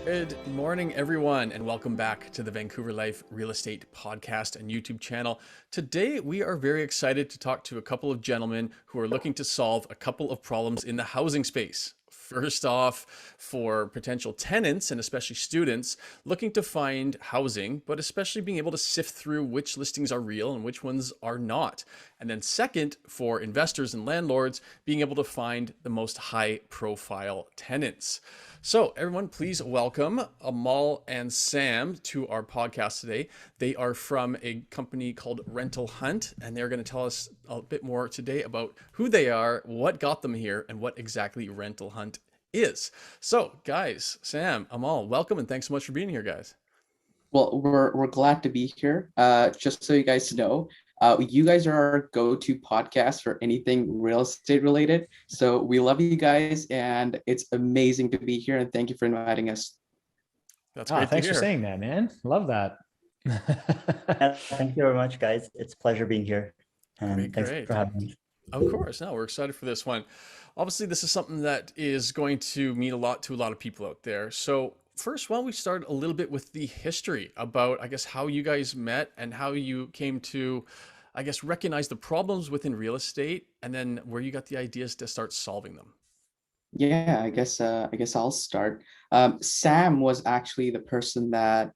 Good morning, everyone, and welcome back to the Vancouver Life Real Estate Podcast and YouTube channel. Today, we are very excited to talk to a couple of gentlemen who are looking to solve a couple of problems in the housing space. First off, for potential tenants and especially students looking to find housing, but especially being able to sift through which listings are real and which ones are not. And then second, for investors and landlords, being able to find the most high profile tenants. So everyone, please welcome Amal and Sam to our podcast today. They are from a company called Rental Hunt, and they're going to tell us a bit more today about who they are, what got them here, and what exactly Rental Hunt is. So guys, Sam, Amal, welcome, and thanks so much for being here, guys. Well, we're glad to be here. Just so you guys know, you guys are our go-to podcast for anything real estate related. So we love you guys, and it's amazing to be here. And thank you for inviting us. That's great to Thanks hear. for saying that, man. Love that. Thank you very much, guys. It's a pleasure being here. And thanks for having me. Of course. No, we're excited for this one. Obviously, this is something that is going to mean a lot to a lot of people out there. So first, why don't we start a little bit with the history about, I guess, how you guys met and how you came to, I guess, recognize the problems within real estate, and then where you got the ideas to start solving them. Yeah, I guess I'll start. Sam was actually the person that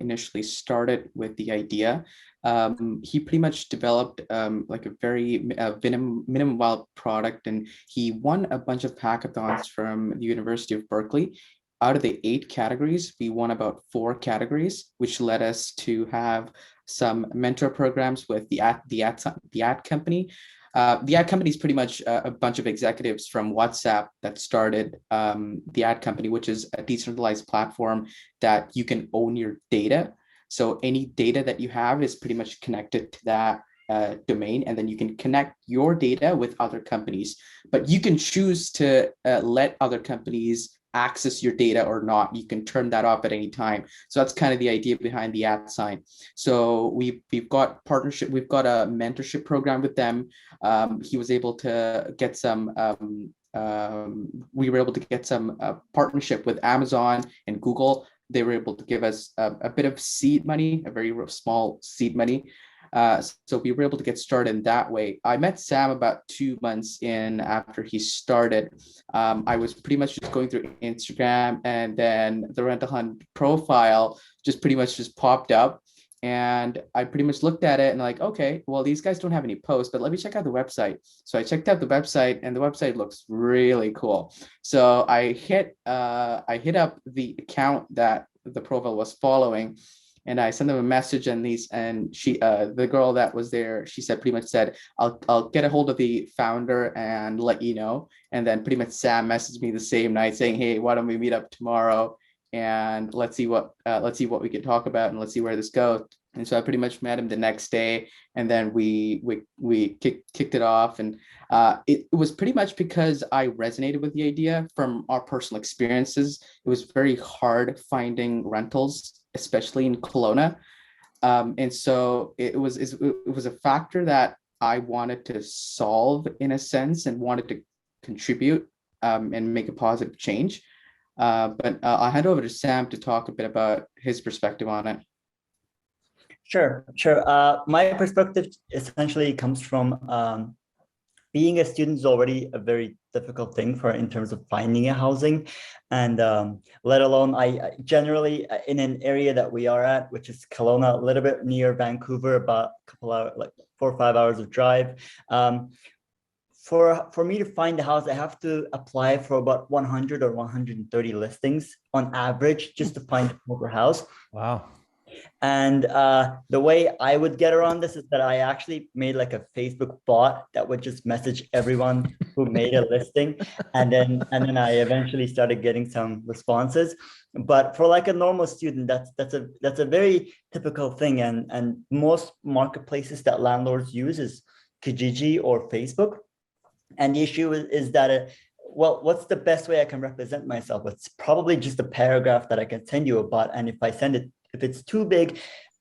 initially started with the idea. He pretty much developed like a very minimum wild product, and he won a bunch of hackathons from the University of Berkeley. Out of the 8 categories, we won about 4 categories, which led us to have some mentor programs with the ad company. The ad company is pretty much a bunch of executives from WhatsApp that started the ad company, which is a decentralized platform that you can own your data. So any data that you have is pretty much connected to that domain, and then you can connect your data with other companies. But you can choose to let other companies access your data or not. You can turn that off at any time. So that's kind of the idea behind the ad sign. So we've got partnership, we've got a mentorship program with them. He was able to get some we were able to get some partnership with Amazon and Google. They were able to give us a bit of seed money, a very small seed money. So we were able to get started in that way. I met Sam about 2 months in after he started. I was pretty much just going through Instagram, and then the Rental Hunt profile just pretty much just popped up. And I pretty much looked at it and like, okay, well, these guys don't have any posts, but let me check out the website. So I checked out the website, and the website looks really cool. So I hit up the account that the profile was following, and I sent them a message, and she, the girl that was there, she pretty much said, I'll get a hold of the founder and let you know. And then pretty much Sam messaged me the same night saying, hey, why don't we meet up tomorrow? And let's see what we can talk about, and let's see where this goes. And so I pretty much met him the next day, and then we kicked it off. And it was pretty much because I resonated with the idea from our personal experiences. It was very hard finding rentals, especially in Kelowna. And so it was a factor that I wanted to solve in a sense, and wanted to contribute and make a positive change. But I'll hand over to Sam to talk a bit about his perspective on it. Sure. My perspective essentially comes from being a student is already a very difficult thing in terms of finding a housing, and let alone I generally in an area that we are at, which is Kelowna, a little bit near Vancouver, about a couple hours, like 4 or 5 hours of drive. For me to find a house, I have to apply for about 100 or 130 listings on average just to find a proper house. Wow. And the way I would get around this is that I actually made like a Facebook bot that would just message everyone who made a listing, and then I eventually started getting some responses. But for like a normal student, that's a very typical thing, and most marketplaces that landlords use is Kijiji or Facebook. And the issue is that well, what's the best way I can represent myself? It's probably just a paragraph that I can send you about, and if I send it, if it's too big,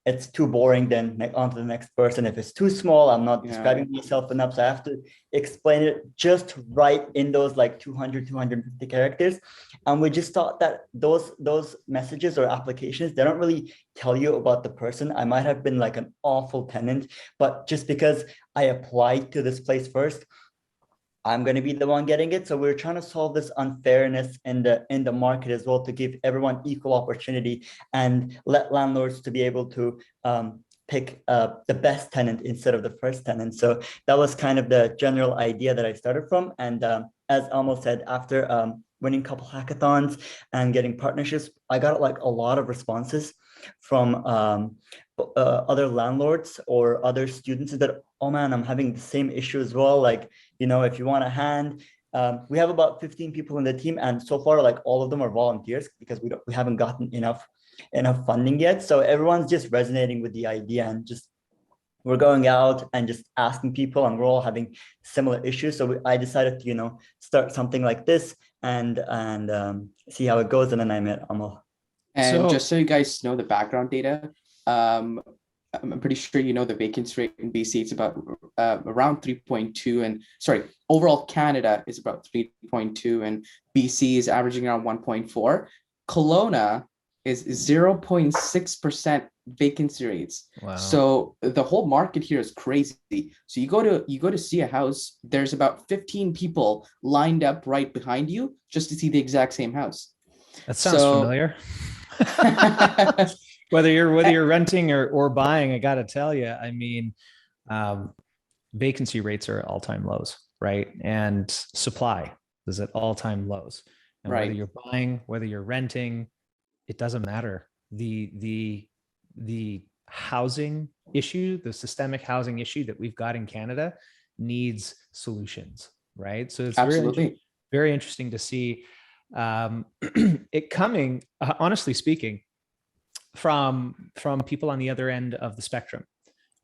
it's too boring, then on to the next person. If it's too small, I'm not describing myself enough. So I have to explain it just right in those like 250 characters. And we just thought that those messages or applications, they don't really tell you about the person. I might have been like an awful tenant, but just because I applied to this place first, I'm going to be the one getting it. So we're trying to solve this unfairness in the market as well, to give everyone equal opportunity and let landlords to be able to pick the best tenant instead of the first tenant. So that was kind of the general idea that I started from. And as Amal said, after winning a couple hackathons and getting partnerships, I got like a lot of responses from other landlords or other students that, oh man, I'm having the same issue as well. Like, if you want a hand, we have about 15 people in the team, and so far, like all of them are volunteers because we haven't gotten enough funding yet. So everyone's just resonating with the idea, and just we're going out and just asking people, and we're all having similar issues. So I decided to, start something like this and see how it goes. And then I met Amal. And just so you guys know the background data, I'm pretty sure the vacancy rate in BC, it's about around 3.2, and sorry, overall Canada is about 3.2, and BC is averaging around 1.4. Kelowna is 0.6% vacancy rates. Wow. So the whole market here is crazy. So you go to see a house, there's about 15 people lined up right behind you just to see the exact same house. That sounds familiar. Whether you're renting or buying, I got to tell you, I mean, vacancy rates are at all-time lows, right? And supply is at all-time lows. And right. Whether you're buying, whether you're renting, it doesn't matter. The housing issue, the systemic housing issue that we've got in Canada needs solutions, right? So it's absolutely very interesting to see it coming, honestly speaking, from people on the other end of the spectrum,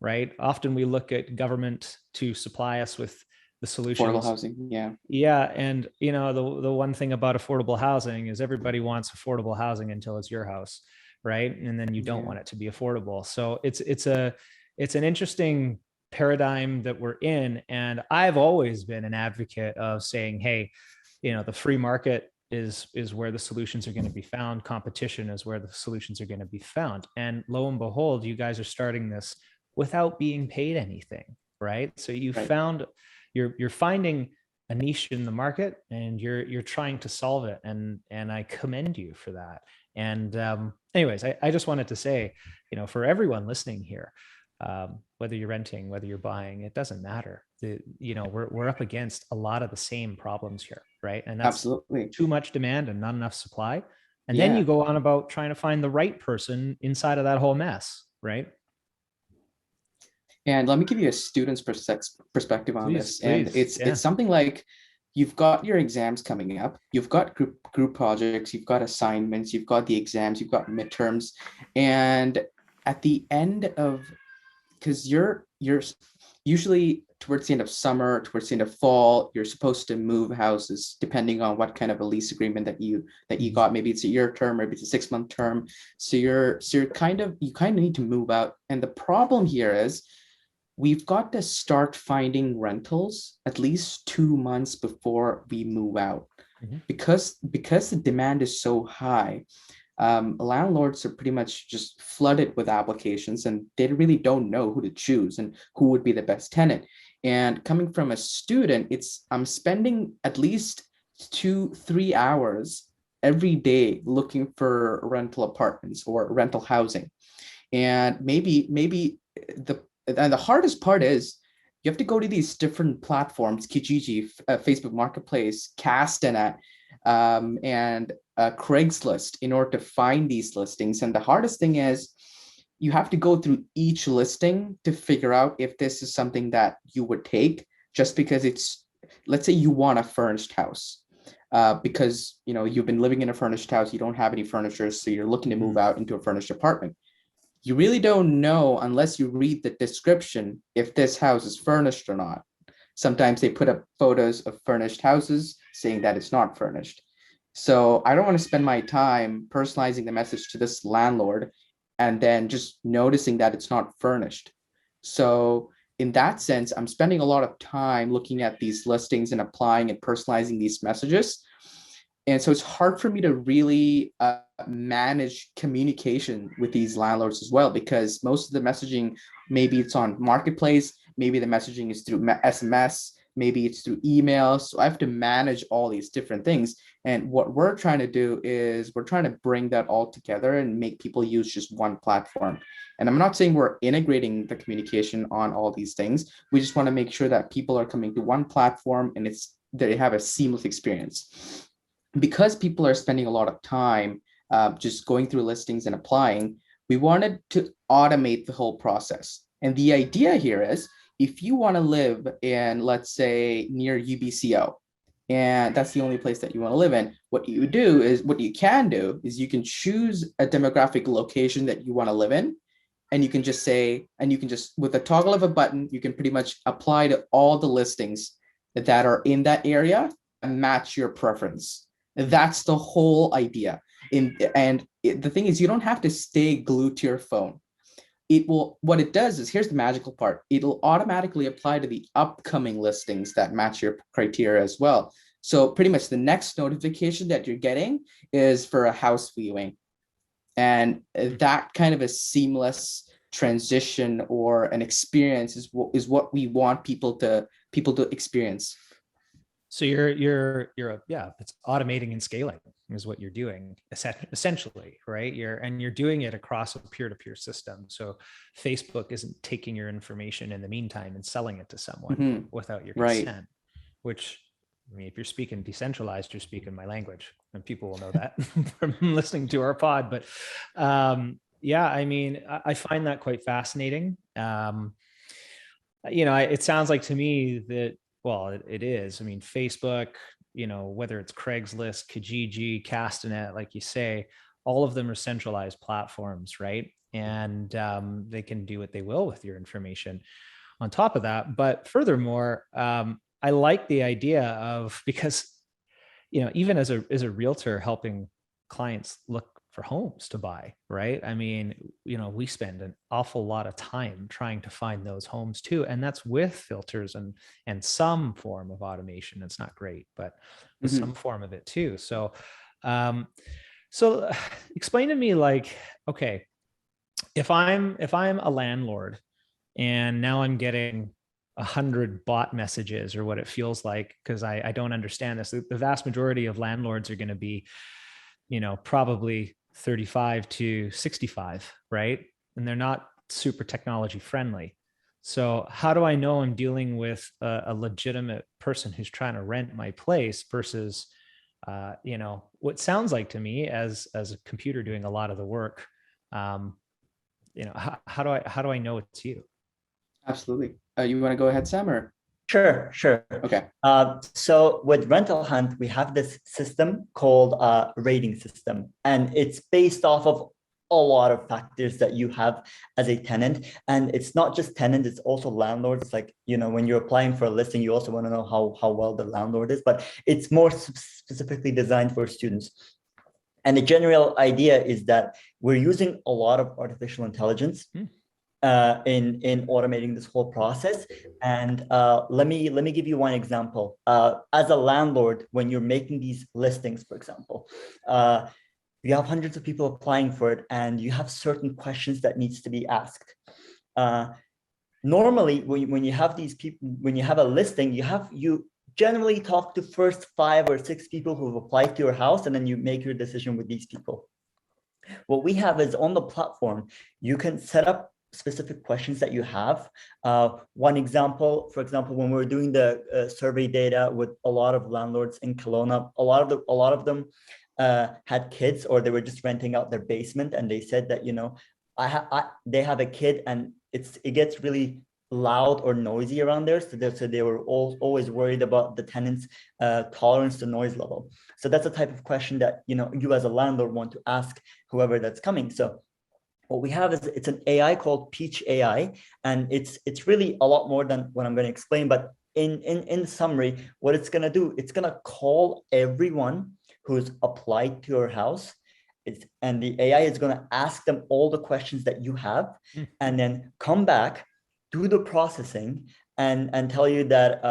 right? Often we look at government to supply us with the solutions. Affordable housing, yeah. Yeah, and the one thing about affordable housing is everybody wants affordable housing until it's your house, right? And then you don't want it to be affordable. So it's an interesting paradigm that we're in, and I've always been an advocate of saying, hey, the free market is where the solutions are going to be found. Competition is where the solutions are going to be found. And lo and behold, you guys are starting this without being paid anything, right? So you're finding a niche in the market, and you're trying to solve it. And I commend you for that. And anyways, I just wanted to say, for everyone listening here, whether you're renting, whether you're buying, it doesn't matter. We're up against a lot of the same problems here, right? And that's absolutely too much demand and not enough supply. And then you go on about trying to find the right person inside of that whole mess, right? And let me give you a student's perspective on this. And please. It's something like, you've got your exams coming up, you've got group projects, you've got assignments, you've got the exams, you've got midterms, and at the end of, because you're usually towards the end of summer, towards the end of fall, you're supposed to move houses depending on what kind of a lease agreement that you got. Maybe it's a year term, maybe it's a 6-month term. So you kind of need to move out. And the problem here is, we've got to start finding rentals at least 2 months before we move out, because the demand is so high. Landlords are pretty much just flooded with applications, and they really don't know who to choose and who would be the best tenant. And coming from a student, I'm spending at least 2-3 hours every day looking for rental apartments or rental housing. And maybe the hardest part is, you have to go to these different platforms, Kijiji, Facebook Marketplace, Castanet, and Craigslist, in order to find these listings. And the hardest thing is, you have to go through each listing to figure out if this is something that you would take, just because let's say you want a furnished house, because you've been living in a furnished house, you don't have any furniture, so you're looking to move out into a furnished apartment. You really don't know unless you read the description if this house is furnished or not. Sometimes they put up photos of furnished houses saying that it's not furnished. So I don't want to spend my time personalizing the message to this landlord and then just noticing that it's not furnished. So in that sense, I'm spending a lot of time looking at these listings and applying and personalizing these messages. And so it's hard for me to really manage communication with these landlords as well, because most of the messaging, maybe it's on Marketplace, maybe the messaging is through SMS, maybe it's through email. So I have to manage all these different things. And what we're trying to do is we're trying to bring that all together and make people use just one platform. And I'm not saying we're integrating the communication on all these things. We just want to make sure that people are coming to one platform and they have a seamless experience. Because people are spending a lot of time just going through listings and applying, we wanted to automate the whole process. And the idea here is, if you want to live in, let's say, near UBCO, and that's the only place that you want to live in, what you can do is you can choose a demographic location that you want to live in, and you can just say, and you can just, with a toggle of a button, you can pretty much apply to all the listings that are in that area and match your preference. That's the whole idea. The thing is, you don't have to stay glued to your phone. What it does is, here's the magical part. It'll automatically apply to the upcoming listings that match your criteria as well. So pretty much the next notification that you're getting is for a house viewing. And that kind of a seamless transition or an experience is what we want people to experience. So you're it's automating and scaling is what you're doing essentially, right? You're doing it across a peer-to-peer system. So Facebook isn't taking your information in the meantime and selling it to someone without your consent, right? Which, I mean, if you're speaking decentralized, you're speaking my language, and people will know that from listening to our pod. But I mean, I find that quite fascinating. It sounds like to me that, well, it is. I mean, Facebook, whether it's Craigslist, Kijiji, Castanet, like you say, all of them are centralized platforms, right? And they can do what they will with your information on top of that. But furthermore, I like the idea of, because, even as a realtor helping clients look for homes to buy, right? I mean, we spend an awful lot of time trying to find those homes too. And that's with filters and some form of automation. It's not great, but with some form of it too. So, explain to me, like, okay, if I'm a landlord and now I'm getting 100 bot messages, or what it feels like, because I don't understand this. The vast majority of landlords are going to be, probably 35 to 65, right? And they're not super technology friendly. So how do I know I'm dealing with a legitimate person who's trying to rent my place versus, what sounds like to me as a computer doing a lot of the work? How do I know it's you? Absolutely. You want to go ahead, Sam, or? Sure. Okay. So with Rental Hunt, we have this system called rating system, and it's based off of a lot of factors that you have as a tenant. And it's not just tenants, it's also landlords. Like, when you're applying for a listing, you also want to know how well the landlord is, but it's more specifically designed for students. And the general idea is that we're using a lot of artificial intelligence in automating this whole process. And let me give you one example. As a landlord, when you're making these listings, for example, you have hundreds of people applying for it, and you have certain questions that needs to be asked. Normally, when you have these people, when you have a listing, you generally talk to first 5 or 6 people who've applied to your house, and then you make your decision with these people. What we have is, on the platform, you can set up specific questions that you have. One example, for example, when we were doing the survey data with a lot of landlords in Kelowna, a lot of them had kids, or they were just renting out their basement, and they said that they have a kid and it gets really loud or noisy around there, so they were always worried about the tenants' tolerance to noise level. So that's the type of question that you as a landlord want to ask whoever that's coming. So what we have is, it's an AI called Peach AI, and it's really a lot more than what I'm going to explain. But in summary, what it's going to do, it's going to call everyone who's applied to your house and the AI is going to ask them all the questions that you have, and then come back, do the processing, and tell you that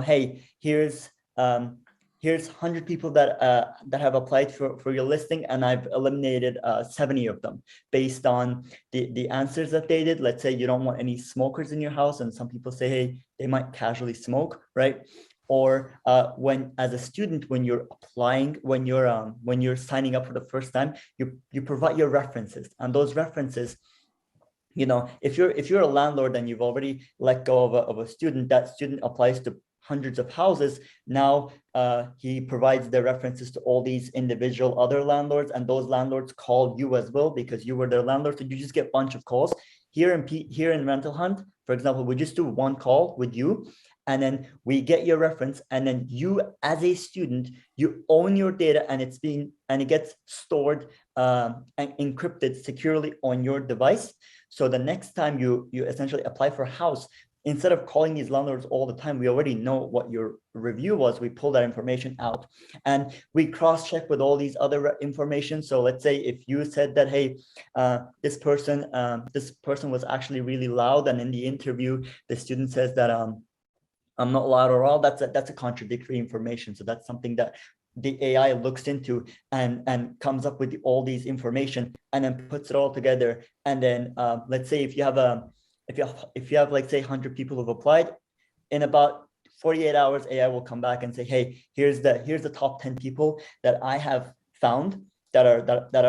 hey, here's 100 people that have applied for your listing, and I've eliminated 70 of them based on the answers that they did. Let's say you don't want any smokers in your house, and some people say, hey, they might casually smoke, right? Or when, as a student, when you're applying, when you're signing up for the first time, you provide your references, and those references, if you're a landlord and you've already let go of a student, that student applies to hundreds of houses. Now he provides their references to all these individual other landlords, and those landlords call you as well because you were their landlord. So you just get a bunch of calls. Here in Rental Hunt, for example, we just do one call with you, and then we get your reference, and then you, as a student, you own your data, and it gets stored and encrypted securely on your device. So the next time you essentially apply for a house, instead of calling these landlords all the time, we already know what your review was. We pull that information out, and we cross-check with all these other information. So let's say if you said that, hey, this person was actually really loud, and in the interview, the student says that I'm not loud at all, that's a contradictory information. So that's something that the AI looks into and comes up with all these information, and then puts it all together. And then let's say if you have like say 100 people who've applied, in about 48 hours, AI will come back and say, hey, here's the top 10 people that I have found that are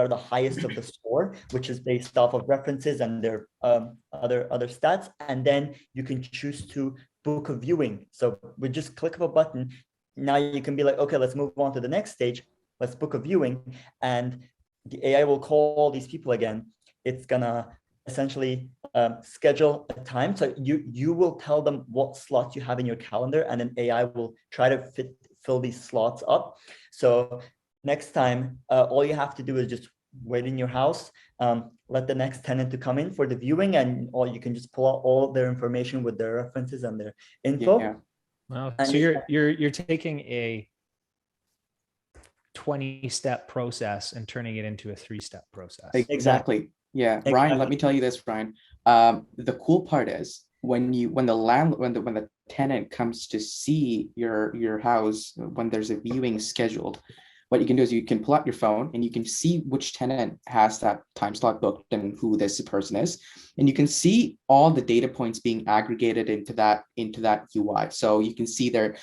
the highest of the score, which is based off of references and their other stats. And then you can choose to book a viewing. So we just click of a button. Now you can be like, okay, let's move on to the next stage. Let's book a viewing, and the AI will call all these people again. It's gonna essentially schedule a time. So you will tell them what slots you have in your calendar, and then AI will try to fill these slots up. So next time, all you have to do is just wait in your house, let the next tenant to come in for the viewing, or you can just pull out all of their information with their references and their info. Yeah. Wow. And So you're taking a 20-step process and turning it into a 3-step process. Exactly. Yeah. Exactly. Ryan, let me tell you this, Ryan. The cool part is when the tenant comes to see your house, when there's a viewing scheduled, what you can do is you can pull out your phone and you can see which tenant has that time slot booked and who this person is. And you can see all the data points being aggregated into that UI. So you can see their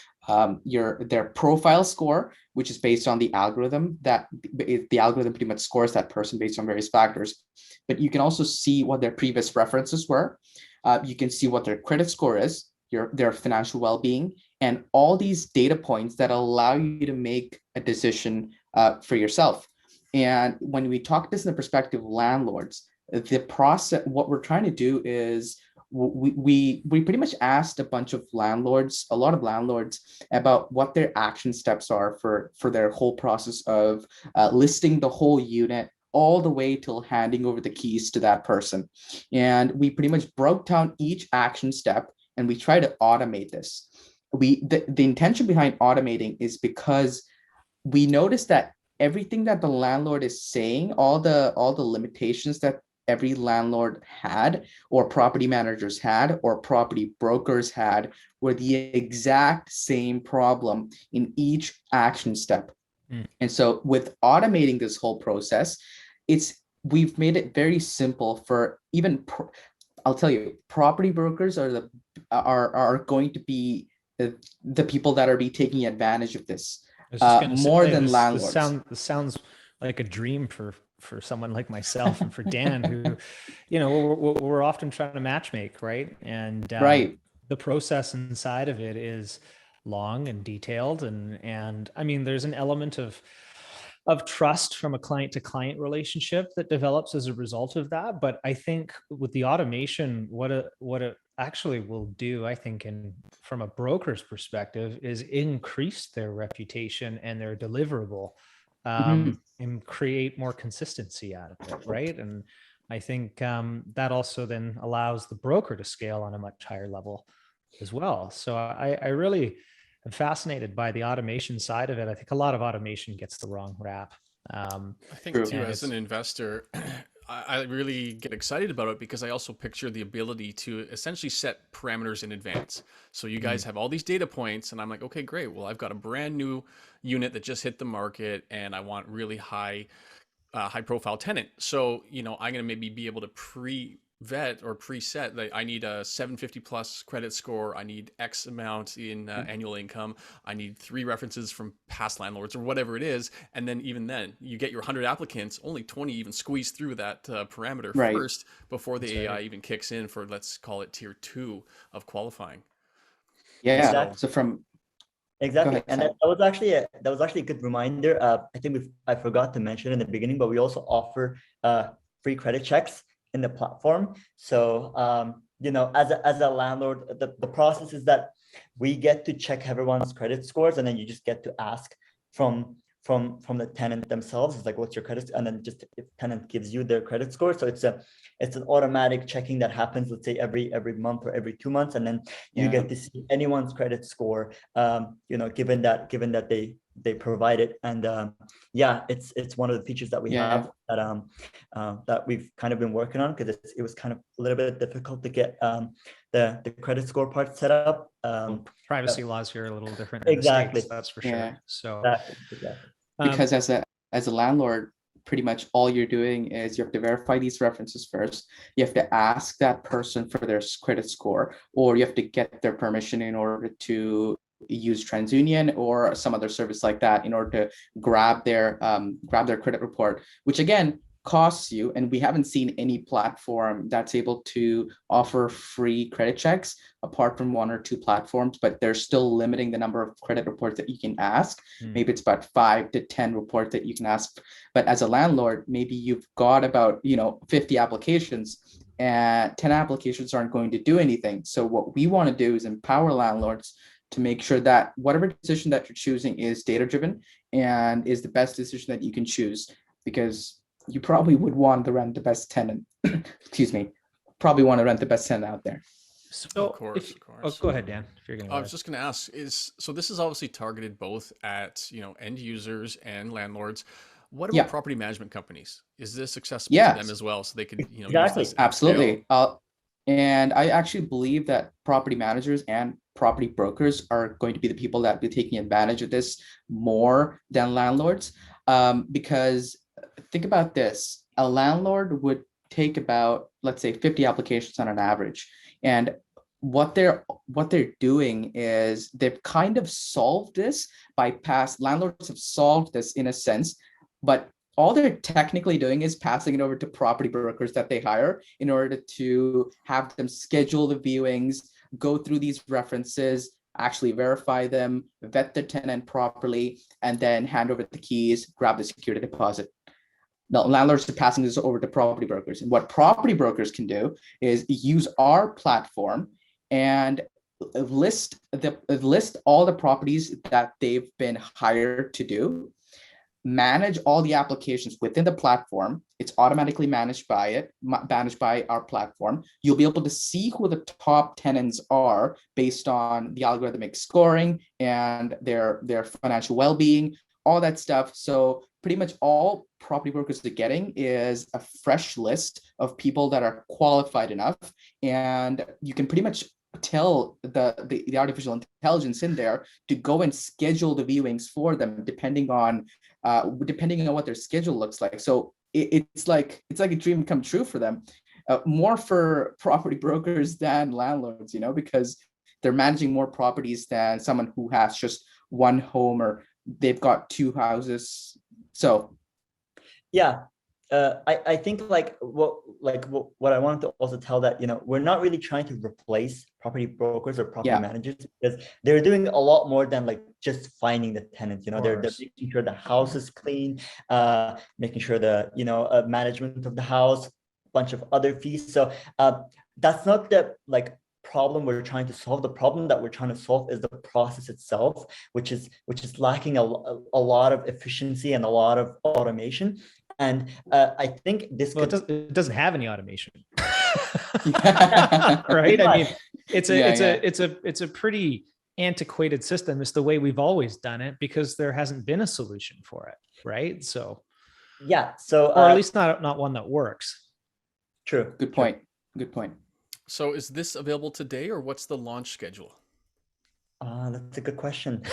profile score, which is based on the algorithm, that the algorithm pretty much scores that person based on various factors. But you can also see what their previous references were. You can see what their credit score is, their financial well-being, and all these data points that allow you to make a decision for yourself. And when we talk this in the perspective of landlords, the process, what we're trying to do is we pretty much asked a lot of landlords about what their action steps are for their whole process of listing the whole unit, all the way till handing over the keys to that person. And we pretty much broke down each action step, and we try to automate this. The intention behind automating is because we noticed that everything that the landlord is saying, all the limitations that every landlord had, or property managers had, or property brokers had, were the exact same problem in each action step. And so with automating this whole process, we've made it very simple for even I'll tell you, property brokers are going to be the people that are taking advantage of this more than landlords. This sounds like a dream for someone like myself and for Dan, who, we're often trying to matchmake, right? And right. The process inside of it is long and detailed, and I mean, there's an element of trust from a client to client relationship that develops as a result of that. But I think with the automation, what it actually will do, I think, from a broker's perspective, is increase their reputation and their deliverable, and create more consistency out of it, right? And I think that also then allows the broker to scale on a much higher level as well. So I really am fascinated by the automation side of it. I think a lot of automation gets the wrong rap. I think True. too, and as it's an investor, I really get excited about it because I also picture the ability to essentially set parameters in advance. So you guys have all these data points, and I'm like, okay, great. Well, I've got a brand new unit that just hit the market, and I want really high profile tenant. So, I'm going to maybe be able to vet or preset that I need a 750 plus credit score. I need X amount in annual income. I need 3 references from past landlords or whatever it is. And then even then you get your 100 applicants, only 20 even squeeze through that parameter Right. first before the That's right. AI even kicks in for, let's call it tier 2 of qualifying. Yeah. Exactly. So go Exactly, ahead, and Sam. that was actually a good reminder. I think I forgot to mention in the beginning, but we also offer free credit checks in the platform. So as a landlord, the process is that we get to check everyone's credit scores, and then you just get to ask from the tenant themselves. It's like, what's your credit? And then just if tenant gives you their credit score, so it's an automatic checking that happens, let's say every month or every 2 months, and then you Yeah. get to see anyone's credit score, given that they provide it. And it's one of the features that we Yeah. have that we've kind of been working on, because it was kind of a little bit difficult to get the credit score part set up. Well, privacy laws here are a little different in the Exactly. States, that's for Yeah. sure. So Exactly. Because as a landlord, pretty much all you're doing is you have to verify these references first. You have to ask that person for their credit score, or you have to get their permission in order to use TransUnion or some other service like that in order to grab their credit report, which again costs you. And we haven't seen any platform that's able to offer free credit checks apart from 1 or 2 platforms, but they're still limiting the number of credit reports that you can ask. Maybe it's about 5 to 10 reports that you can ask. But as a landlord, maybe you've got about 50 applications, and 10 applications aren't going to do anything. So what we want to do is empower landlords to make sure that whatever decision that you're choosing is data driven and is the best decision that you can choose, because you probably would want to rent the best tenant. Excuse me. Probably want to rent the best tenant out there. So Of course, of course. go ahead, Dan, if you're going to. I was just going to ask, so this is obviously targeted both at, end users and landlords. What about property management companies? Is this accessible to them as well, so they could, use Exactly. this? Absolutely. And I actually believe that property managers and property brokers are going to be the people that will be taking advantage of this more than landlords. Because think about this, a landlord would take about, let's say, 50 applications on an average. And what they're doing is they've kind of solved this landlords have solved this in a sense, but all they're technically doing is passing it over to property brokers that they hire in order to have them schedule the viewings, go through these references, actually verify them, vet the tenant properly, and then hand over the keys, grab the security deposit. Now, landlords are passing this over to property brokers. And what property brokers can do is use our platform and list all the properties that they've been hired to do, manage all the applications within the platform. It's automatically managed by our platform. You'll be able to see who the top tenants are based on the algorithmic scoring and their financial well-being, all that stuff. So pretty much all property brokers are getting is a fresh list of people that are qualified enough, and you can pretty much tell the artificial intelligence in there to go and schedule the viewings for them depending on what their schedule looks like. So it's like a dream come true for them, more for property brokers than landlords, because they're managing more properties than someone who has just one home or they've got 2 houses. So I think what I wanted to also tell that, we're not really trying to replace property brokers or property managers, because they're doing a lot more than just finding the tenants. They're making sure the house is clean, making sure the management of the house, bunch of other fees. So that's not the problem we're trying to solve. The problem that we're trying to solve is the process itself, which is lacking a lot of efficiency and a lot of automation. And I think this it doesn't have any automation. Right? I mean, it's a pretty antiquated system. It's the way we've always done it because there hasn't been a solution for it, right? So Yeah. So or at least not one that works. true. Good True. point. Good point. So is this available today, or what's the launch schedule? That's a good question.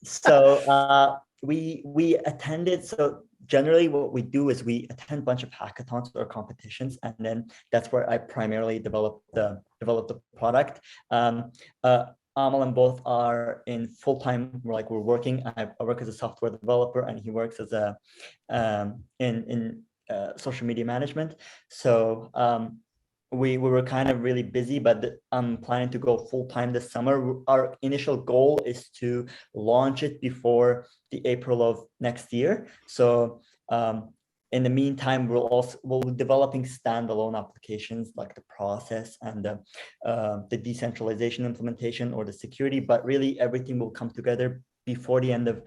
So we attended. So generally, what we do is we attend a bunch of hackathons or competitions, and then that's where I primarily develop the product. Um, uh, Amal and both are in full time. We're working. I work as a software developer, and he works as a in social media management. So we were kind of really busy, but I'm planning to go full time this summer. Our initial goal is to launch it before the April of next year. So in the meantime, we'll be developing standalone applications like the process and the decentralization implementation or the security. But really, everything will come together before the end of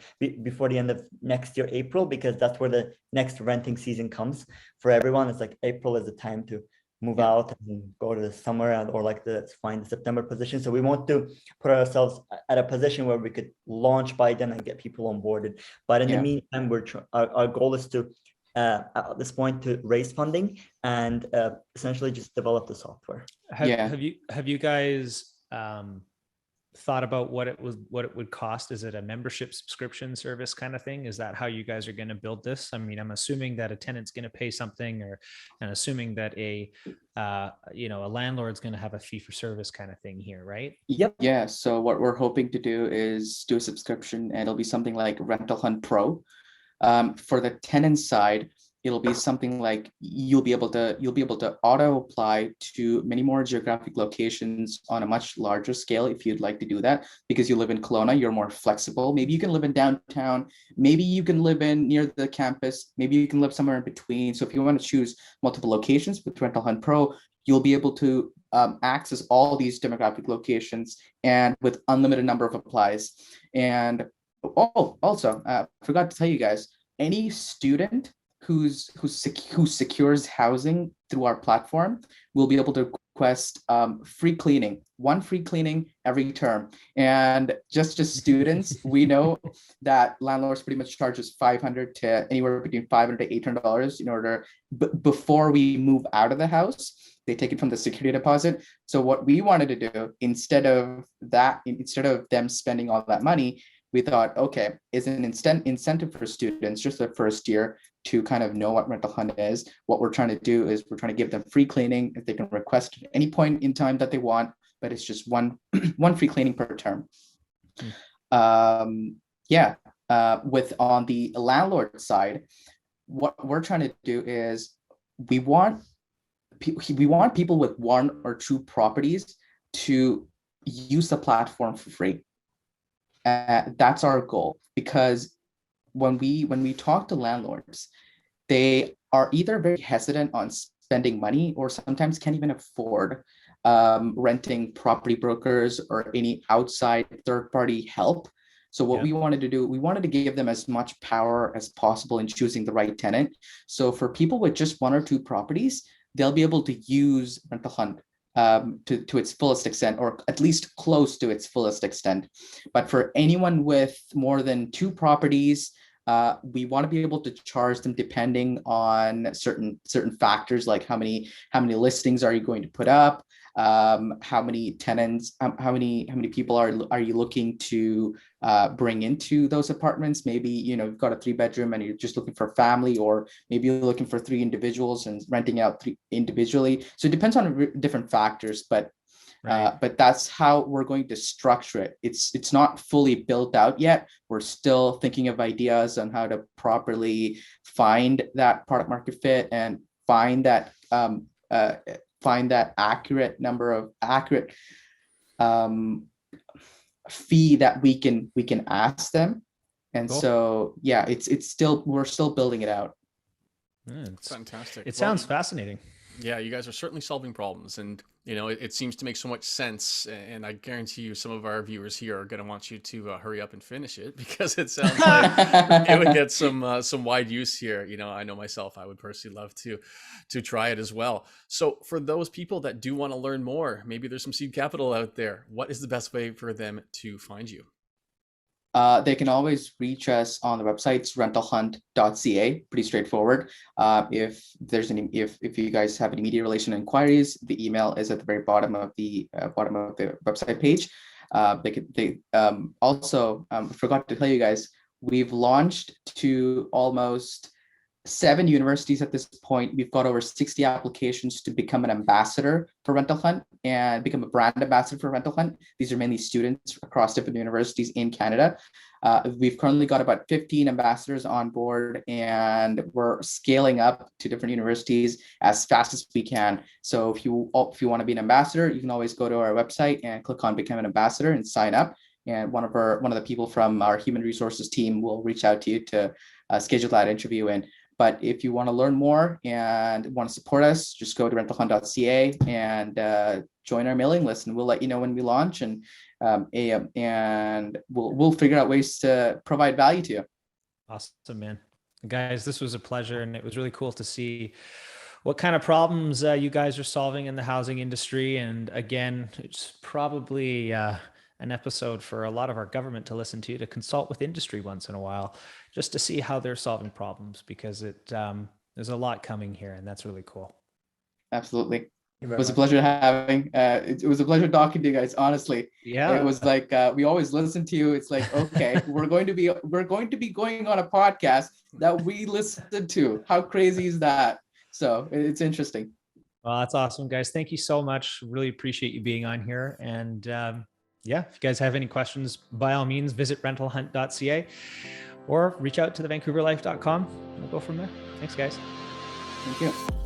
next year, April, because that's where the next renting season comes for everyone. It's like April is the time to move out and go to the summer or like find the September position. So we want to put ourselves at a position where we could launch by then and get people onboarded. But in the meantime, our goal is to at this point to raise funding and essentially just develop the software. Have you guys thought about what it would cost? Is it a membership subscription service kind of thing? Is that how you guys are going to build this? I mean, I'm assuming that a tenant's going to pay something, and assuming that a landlord's going to have a fee for service kind of thing here, right? Yep. Yeah. So what we're hoping to do is do a subscription, and it'll be something like Rental Hunt Pro. For the tenant side, it'll be something like you'll be able to auto apply to many more geographic locations on a much larger scale if you'd like to do that, because you live in Kelowna, you're more flexible. Maybe you can live in downtown, maybe you can live in near the campus, maybe you can live somewhere in between. So if you want to choose multiple locations with Rental Hunt Pro, you'll be able to access all these demographic locations and with unlimited number of applies. And also, forgot to tell you guys, any student who secures housing through our platform will be able to request free cleaning, one free cleaning every term. And just students, we know that landlords pretty much charges $500 to anywhere between $500 to $800 in order before we move out of the house. They take it from the security deposit. So what we wanted to do, instead of them spending all that money, we thought, okay, is an incentive for students just the first year to kind of know what Rental Hunt is. What we're trying to do is we're trying to give them free cleaning if they can request at any point in time that they want, but it's just one free cleaning per term. With on the landlord side, what we're trying to do is we want people with one or two properties to use the platform for free. That's our goal, because when we talk to landlords, they are either very hesitant on spending money or sometimes can't even afford renting property brokers or any outside third-party help. So what we wanted to do, we wanted to give them as much power as possible in choosing the right tenant. So for people with just one or two properties, they'll be able to use Rental Hunt to its fullest extent, or at least close to its fullest extent. But for anyone with more than two properties, we want to be able to charge them depending on certain factors, like how many listings are you going to put up, how many tenants, how many people are you looking to bring into those apartments. Maybe you've got a 3-bedroom and you're just looking for family, or maybe you're looking for 3 individuals and renting out 3 individually. So it depends on different factors, but but that's how we're going to structure it. It's not fully built out yet. We're still thinking of ideas on how to properly find that product market fit and find that accurate fee that we can ask them. And Cool. so we're still building it out. It's fantastic. It sounds fascinating. Yeah, you guys are certainly solving problems, and it seems to make so much sense. And I guarantee you, some of our viewers here are going to want you to hurry up and finish it, because it sounds like it would get some wide use here. I know myself, I would personally love to try it as well. So for those people that do want to learn more, maybe there's some seed capital out there, what is the best way for them to find you? They can always reach us on the website. It's RentalHunt.ca. Pretty straightforward. If you guys have any media relation inquiries, the email is at the very bottom of the website page. Also forgot to tell you guys, we've launched to almost 7 universities at this point. We've got over 60 applications to become an ambassador for Rental Hunt and become a brand ambassador for Rental Hunt. These are mainly students across different universities in Canada. We've currently got about 15 ambassadors on board, and we're scaling up to different universities as fast as we can. So if you want to be an ambassador, you can always go to our website and click on Become an Ambassador and sign up. And one of the people from our human resources team will reach out to you to schedule that interview in. But if you want to learn more and want to support us, just go to RentalHunt.ca and join our mailing list, and we'll let you know when we launch, and we'll figure out ways to provide value to you. Awesome, man. Guys, this was a pleasure, and it was really cool to see what kind of problems you guys are solving in the housing industry. And again, it's probably an episode for a lot of our government to listen to consult with industry once in a while, just to see how they're solving problems, because there's a lot coming here, and that's really cool. Absolutely. It was a pleasure having. It was a pleasure talking to you guys. Honestly, Yeah, it was like we always listen to you. It's like, okay, we're going to be going on a podcast that we listen to. How crazy is that? So it's interesting. Well, that's awesome, guys. Thank you so much. Really appreciate you being on here. And yeah, if you guys have any questions, by all means, visit RentalHunt.ca or reach out to thevancouverlife.com. We'll go from there. Thanks, guys. Thank you.